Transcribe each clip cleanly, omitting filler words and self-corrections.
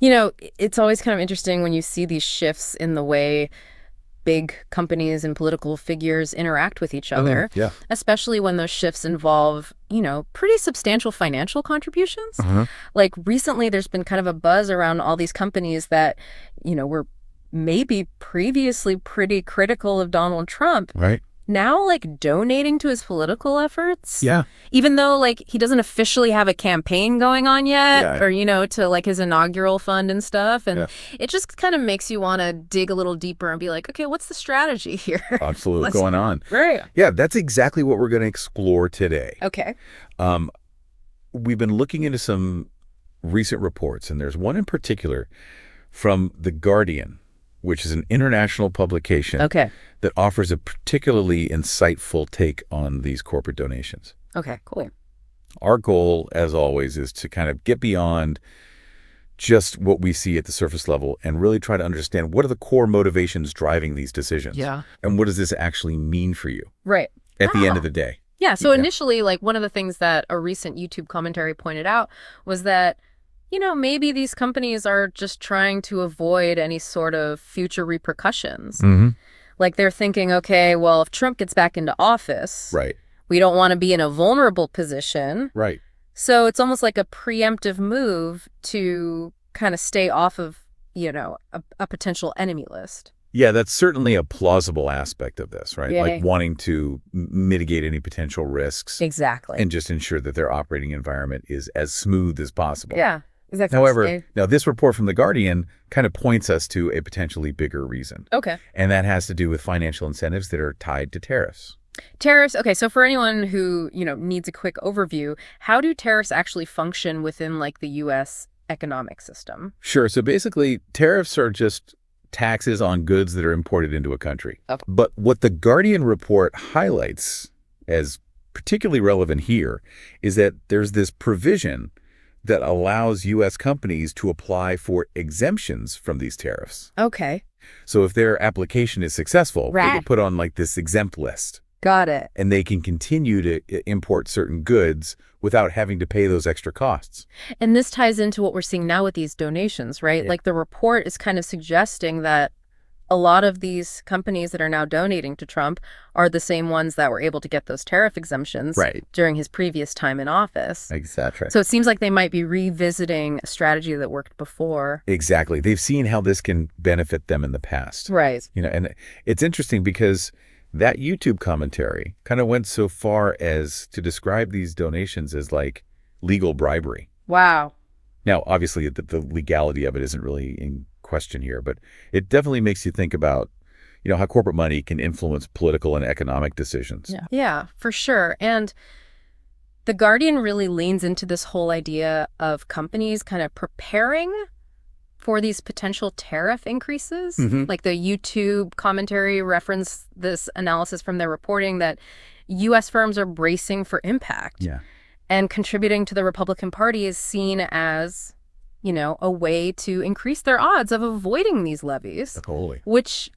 It's always kind of interesting when you see these shifts in the way big companies and political figures interact with each other, Yeah. especially when those shifts involve, pretty substantial financial contributions. Uh-huh. Like recently, there's been kind of a buzz around all these companies that, were maybe previously pretty critical of Donald Trump, Right. now like donating to his political efforts. Yeah. Even though like he doesn't officially have a campaign going on yet, Yeah. or to like his inaugural fund and stuff. And Yeah. it just kind of makes you want to dig a little deeper and be like, okay, what's the strategy here? Absolutely going on. Right. Yeah, that's exactly what we're going to explore today. Okay. Um, we've been looking into some recent reports, and there's one in particular from The Guardian, which is an international publication Okay. that offers a particularly insightful take on these corporate donations. Okay, cool. Our goal, as always, is to kind of get beyond just what we see at the surface level and really try to understand what are the core motivations driving these decisions. Yeah. And what does this actually mean for you Right. at the end of the day? Yeah. So Yeah. initially, like one of the things that a recent YouTube commentary pointed out was that, maybe these companies are just trying to avoid any sort of future repercussions. Mm-hmm. Like they're thinking, okay, well, if Trump gets back into office, Right. we don't want to be in a vulnerable position. Right. So it's almost like a preemptive move to kind of stay off of, a potential enemy list. Yeah, that's certainly a plausible aspect of this, right? Yeah. Like wanting to mitigate any potential risks Exactly. and just ensure that their operating environment is as smooth as possible. Yeah. Exactly. However, now this report from The Guardian kind of points us to a potentially bigger reason. Okay. And that has to do with financial incentives that are tied to tariffs. Tariffs. Okay. So for anyone who, needs a quick overview, how do tariffs actually function within like the U.S. economic system? Sure. So basically, tariffs are just taxes on goods that are imported into a country. Okay. But what The Guardian report highlights as particularly relevant here is that there's this provision that allows U.S. companies to apply for exemptions from these tariffs. Okay. So if their application is successful, they Right. get put on like this exempt list, Got it. and they can continue to import certain goods without having to pay those extra costs. And this ties into what we're seeing now with these donations, right? Yeah. Like the report is kind of suggesting that a lot of these companies that are now donating to Trump are the same ones that were able to get those tariff exemptions Right. during his previous time in office. Exactly. So it seems like they might be revisiting a strategy that worked before. Exactly. They've seen how this can benefit them in the past. Right. And it's interesting because that YouTube commentary kind of went so far as to describe these donations as like legal bribery. Wow. Now, obviously, the legality of it isn't really in question here, but it definitely makes you think about, how corporate money can influence political and economic decisions. Yeah, for sure. And The Guardian really leans into this whole idea of companies kind of preparing for these potential tariff increases. Mhm. Like the YouTube commentary referenced this analysis from their reporting that U.S. firms are bracing for impact. Yeah. And contributing to the Republican Party is seen as, a way to increase their odds of avoiding these levies, Totally. which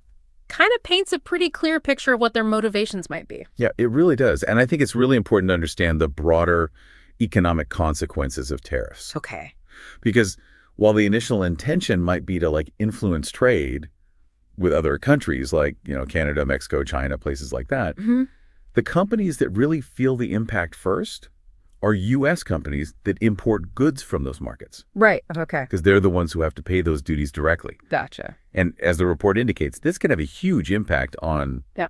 kind of paints a pretty clear picture of what their motivations might be. Yeah, it really does. And I think it's really important to understand the broader economic consequences of tariffs. Okay. Because while the initial intention might be to like influence trade with other countries like, Canada, Mexico, China, places like that, Mm-hmm. the companies that really feel the impact first are U.S. companies that import goods from those markets Right. Okay. because they're the ones who have to pay those duties directly. Gotcha. And as the report indicates, this can have a huge impact on Yeah.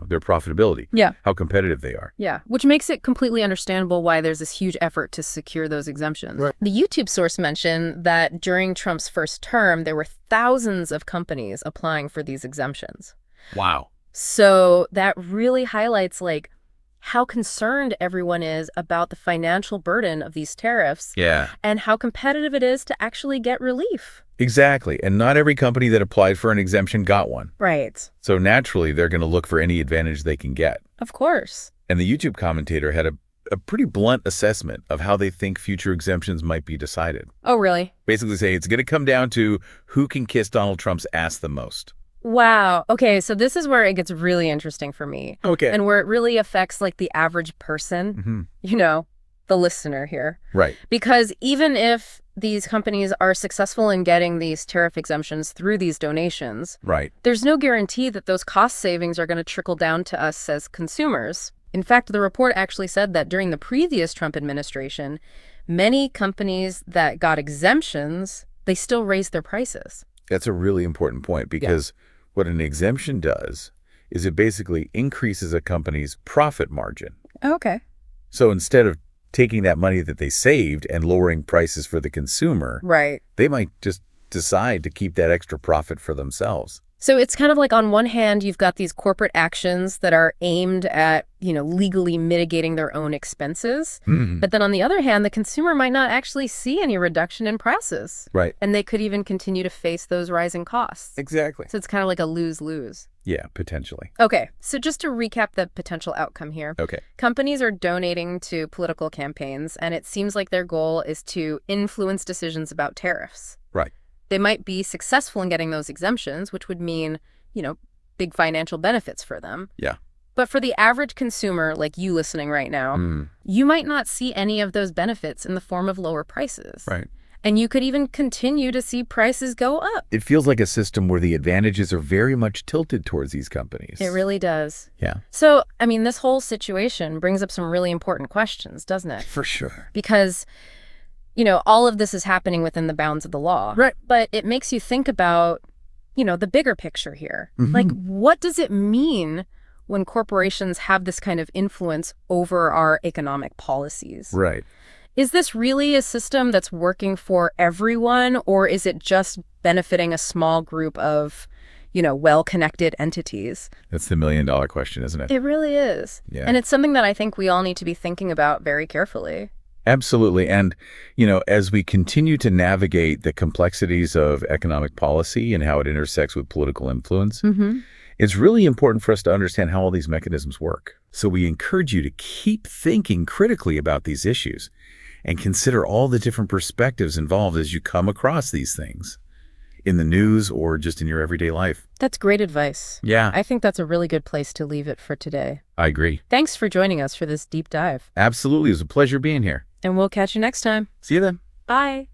Their profitability, Yeah. how competitive they are. Yeah, which makes it completely understandable why there's this huge effort to secure those exemptions. Right. The YouTube source mentioned that during Trump's first term, there were thousands of companies applying for these exemptions. Wow. So that really highlights like how concerned everyone is about the financial burden of these tariffs Yeah. and how competitive it is to actually get relief. Exactly. And not every company that applied for an exemption got one. Right. So naturally, they're going to look for any advantage they can get. Of course. And the YouTube commentator had a pretty blunt assessment of how they think future exemptions might be decided. Oh, really? Basically say it's going to come down to who can kiss Donald Trump's ass the most. Wow. Okay, so this is where it gets really interesting for me. Okay. And where it really affects like the average person. Mhm. the listener here. Right. Because even if these companies are successful in getting these tariff exemptions through these donations, Right. there's no guarantee that those cost savings are going to trickle down to us as consumers. In fact, the report actually said that during the previous Trump administration, many companies that got exemptions, they still raised their prices. That's a really important point because what an exemption does is it basically increases a company's profit margin. Okay. So instead of taking that money that they saved and lowering prices for the consumer, Right. they might just decide to keep that extra profit for themselves. So it's kind of like on one hand, you've got these corporate actions that are aimed at, legally mitigating their own expenses. Mhm. But then on the other hand, the consumer might not actually see any reduction in prices. Right. And they could even continue to face those rising costs. Exactly. So it's kind of like a lose-lose. Yeah, potentially. Okay, so just to recap the potential outcome here. Okay. Companies are donating to political campaigns, and it seems like their goal is to influence decisions about tariffs. Right. They might be successful in getting those exemptions, which would mean, big financial benefits for them. Yeah. But for the average consumer, like you listening right now, you might not see any of those benefits in the form of lower prices. Right. And you could even continue to see prices go up. It feels like a system where the advantages are very much tilted towards these companies. It really does. Yeah. So, this whole situation brings up some really important questions, doesn't it? For sure. Because, all of this is happening within the bounds of the law. Right. But it makes you think about, the bigger picture here. Like, what does it mean when corporations have this kind of influence over our economic policies? Right. Is this really a system that's working for everyone, or is it just benefiting a small group of, well-connected entities? That's the million-dollar question, isn't it? It really is. Yeah. And it's something that I think we all need to be thinking about very carefully. Absolutely. And, as we continue to navigate the complexities of economic policy and how it intersects with political influence, it's really important for us to understand how all these mechanisms work. So we encourage you to keep thinking critically about these issues and consider all the different perspectives involved as you come across these things in the news or just in your everyday life. That's great advice. Yeah, I think that's a really good place to leave it for today. I agree. Thanks for joining us for this deep dive. Absolutely. It was a pleasure being here. And we'll catch you next time. See you then. Bye.